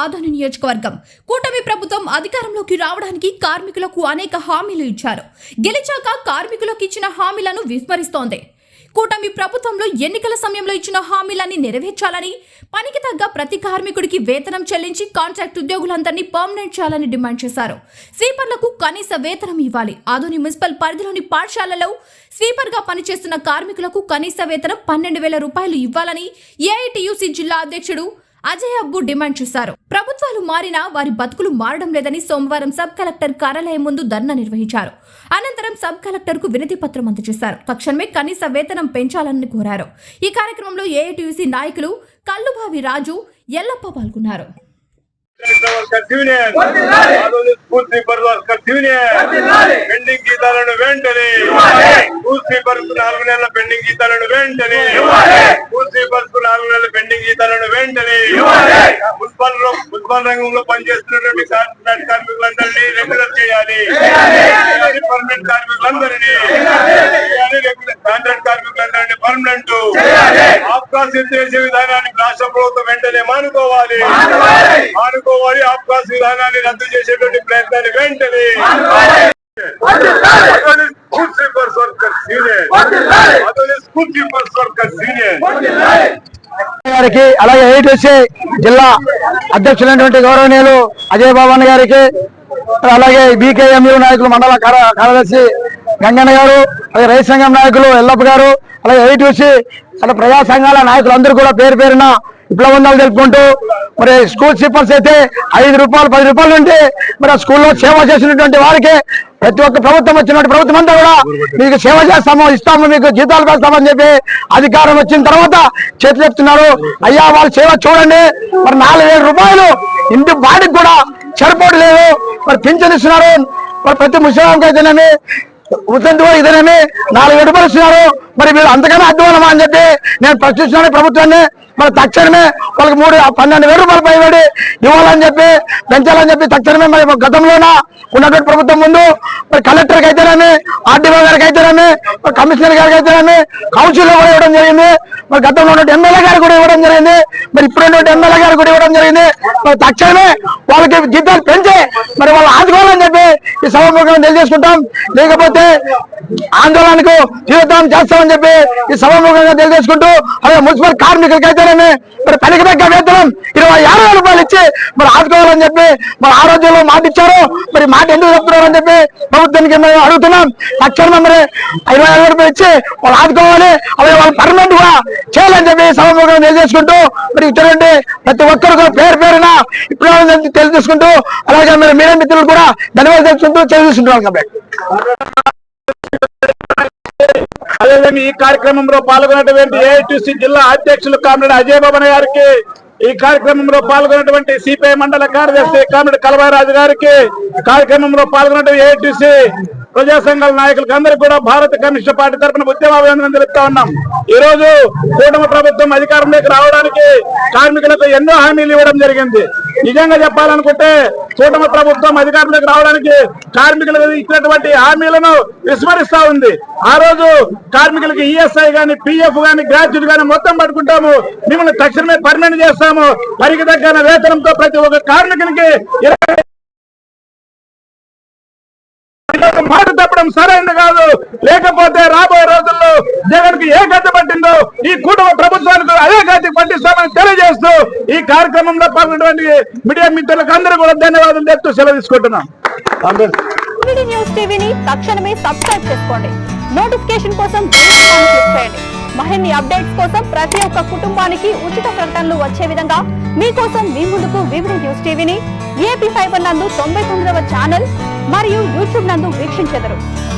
ఆదోని నియోజకవర్గం. కూటమి ప్రభుత్వం అధికారంలోకి రావడానికి కార్మికులకు అనేక హామీలు ఇచ్చారు. గెలిచాక కార్మికులకు ఇచ్చిన హామీలను విస్మరిస్తోంది. కూటమి ప్రభుత్వంలో ఎన్నికల సమయంలో ఇచ్చిన హామీలన్నీ నెరవేర్చాలని, పనికి తగ్గ ప్రతి కార్మికుడికి వేతనం చెల్లించి కాంట్రాక్ట్ ఉద్యోగులందరినీ పర్మనెంట్ చేయాలని డిమాండ్ చేశారు. స్వీపర్లకు కనీస వేతనం ఇవ్వాలి. ఆదోని మున్సిపల్ పరిధిలోని పాఠశాలలో స్వీపర్ గా పనిచేస్తున్న కార్మికులకు కనీస వేతనం 12,000 రూపాయలు ఇవ్వాలని ఏఐటీయూసీ జిల్లా అధ్యక్షుడు అజయ్ అబ్బు డిమాండ్ చేశారు. ప్రభుత్వాలు మారినా వారి బతుకులు మారడం లేదని సోమవారం సబ్ కలెక్టర్ కార్యాలయం ముందు ధర్నా నిర్వహించారు. అనంతరం సబ్ కలెక్టర్ కు వినతి పత్రం అందజేశారు. తక్షణమే కనీస వేతనం పెంచాలని కోరారు. ఈ కార్యక్రమంలో ఏఐటీయూసీ నాయకులు కల్లుబావి రాజు, ఎల్లప్ప పాల్గొన్నారు. పెండింగ్ జీతాలను వెంటనే, స్కూల్ స్వీపర్స్ 4 నెలల పెండింగ్ జీతాలను వెంటనే, స్కూల్ స్వీపర్స్ 4 నెలల పెండింగ్ జీతాలను వెంటనే, మున్సిపల్ రంగంలో పనిచేస్తున్నటువంటి కార్మికులందరినీ రెగ్యులర్ చేయాలి. పర్మనెంట్ కార్మికులందరినీ, కాంట్రాక్ట్ కార్మికులందరినీ పర్మనెంట్. ఆఫ్కాస్ ఎత్తేసే విధానాన్ని రాష్ట్ర ప్రభుత్వం వెంటనే మానుకోవాలి. ఆఫ్కాస్ విధానాన్ని రద్దు చేసేటువంటి ప్రయత్నాన్ని వెంటనే గారికి, అలాగే ఏఐటీయూసీ జిల్లా అధ్యక్షులైనటువంటి గౌరవనీయులు అజయ్ బాబు గారికి, అలాగే బీకేఎంయూ నాయకులు మండల కార్యదర్శి గంగన్న గారు, అలాగే రైతు సంఘం నాయకులు ఎల్లప్ప గారు, అలాగే ఏఐటీయూసీ అలా ప్రజా సంఘాల నాయకులందరూ కూడా పేరు పేరున విప్లవందాలు తెలుపుకుంటూ, మరి స్కూల్ స్వీపర్స్ అయితే 5 రూపాయలు 10 రూపాయలు ఉంటే మరి స్కూల్లో సేవ చేసినటువంటి వారికి ప్రతి ఒక్క ప్రభుత్వం వచ్చినటువంటి ప్రభుత్వం అంతా కూడా మీకు సేవ చేస్తాము, ఇస్తాము, మీకు జీతాలు పెడతామని చెప్పి అధికారం వచ్చిన తర్వాత చేతులు ఎత్తున్నారు. అయ్యా వాళ్ళ సేవ చూడండి, మరి 4,000 రూపాయలు ఇంటి బాడికి కూడా సరిపోవట్లేదు. మరి పింఛన్ ఇస్తున్నారు, మరి ప్రతి ముసలాంకి అయితేనేమి ఇదేనేమి 4,000 రూపాయలు ఇస్తున్నారు. మరి మీరు అంతకన్నా అధ్వానమా అని చెప్పి నేను ప్రశ్నిస్తున్నాను ప్రభుత్వాన్ని. మరి తక్షణమే వాళ్ళకి 12,000 రూపాయలు పైబడి ఇవ్వాలని చెప్పి, పెంచాలని చెప్పి తక్షణమే మరి గతంలోన ఉన్నటువంటి ప్రభుత్వం ముందు మరి కలెక్టర్కి అయితేనేమి, ఆర్డీఓ గారికి అయితేనేమి, మరి కమిషనర్ గారికి అయితేనేమి, కౌన్సిల్లో కూడా ఇవ్వడం జరిగింది. మరి గతంలో ఉన్నటువంటి ఎమ్మెల్యే గారు కూడా ఇవ్వడం జరిగింది. మరి ఇప్పుడున్నటువంటి ఎమ్మెల్యే గారు కూడా ఇవ్వడం జరిగింది. మరి తక్షణమే వాళ్ళకి జీతాలు పెంచి మరి వాళ్ళు ఆదుకోవాలని చెప్పి ఈ సభాముఖంగా తెలియజేసుకుంటాం. లేకపోతే ఆందోళనకు తీవ్రతరం చేస్తామని చెప్పి ఈ సభాముఖంగా తెలియజేసుకుంటూ, అలాగే మున్సిపల్ కార్మికులకి అయితేనేమి మరి పనికి తగ్గ వేతనం 26,000 రూపాయలు ఇచ్చి మరి ఆదుకోవాలని చెప్పి మరి ఆ రోజుల్లో మాట ఇచ్చారు. మరి మాట ఎందుకు చెప్తున్నారని చెప్పి ప్రభుత్వానికి మేము అడుగుతున్నాం. తక్షణమే మరి 25,000 రూపాయలు ఇచ్చి వాళ్ళు ఆదుకోవాలి, అలాగే వాళ్ళు పర్మనెంట్ కూడా చేయాలని చెప్పి సభాముఖంగా తెలియజేసుకుంటూ, మరి ఇటువంటి ప్రతి ఒక్కరు కూడా పేరు పేరున ఇప్పుడు తెలియజేసుకుంటూ, అలాగే మరి మీడియా మిత్రులు కూడా ధన్యవాదాలు తెలుసుకుంటూ తెలియజేసుకుంటున్నాం. కాబట్టి అదేవిధంగా ఈ కార్యక్రమంలో పాల్గొన్నటువంటి ఏఐటీయూసీ జిల్లా అధ్యక్షులు కామ్రేడ్ అజయ్ బాబు గారికి, ఈ కార్యక్రమంలో పాల్గొన్నటువంటి సిపిఐ మండల కార్యదర్శి కామ్రేడ్ కలవారాజు గారికి, కార్యక్రమంలో పాల్గొన్నటువంటి ఏఐటీయూసీ ప్రజా సంఘాల నాయకులకు అందరికీ కూడా భారత కమ్యూనిస్ట్ పార్టీ తరఫున ఉద్యమాభినందనలు తెలుపుతా ఉన్నాం. ఈ రోజు కూటమి ప్రభుత్వం అధికారంలోకి రావడానికి కార్మికులకు ఎన్నో హామీలు ఇవ్వడం జరిగింది. నిజంగా చెప్పాలనుకుంటే కూటమి ప్రభుత్వం అధికారంలోకి రావడానికి కార్మికులకు ఇచ్చినటువంటి హామీలను విస్మరిస్తా ఉంది. ఆ రోజు కార్మికులకి ఈఎస్ఐ గాని, పిఎఫ్ గాని, గ్రాట్యుటీ గాని మొత్తం పట్టుకుంటాము, మిమ్మల్ని తక్షణమే పర్మనెంట్ చేస్తాము, పనికి తగ్గ వేతనంతో ప్రతి ఒక్క కార్మికునికి మాట తప్పడం సరైనది కాదు. లేకపోతే రాబోయే రోజుల్లో జగన్ కి ఏ గతి పట్టిందో ఈ కూటమి ప్రభుత్వానికి అదే గతి పట్టిస్తామని తెలియజేస్తూ ఈ కార్యక్రమంలో పాల్గొన్నటువంటి మీడియా మిత్రులకు అందరూ కూడా ధన్యవాదాలు చెప్తూ సెలవు తీసుకుంటున్నాం. న్యూస్ టీవీని తక్షణమే సబ్స్క్రైబ్ చేసుకోండి. నోటిఫికేషన్ కోసం బెల్ ఐకాన్ క్లిక్ చేయండి. మరిన్ని అప్డేట్స్ కోసం ప్రతి ఒక్క కుటుంబానికి ఉచిత ప్రకటనలు వచ్చే విధంగా మీకోసం మీ ముందుకు వివిధ న్యూస్ టీవీని ఏపీ ఫైబర్ నందు 99వ ఛానల్ మరియు యూట్యూబ్ నందు వీక్షించెదరు.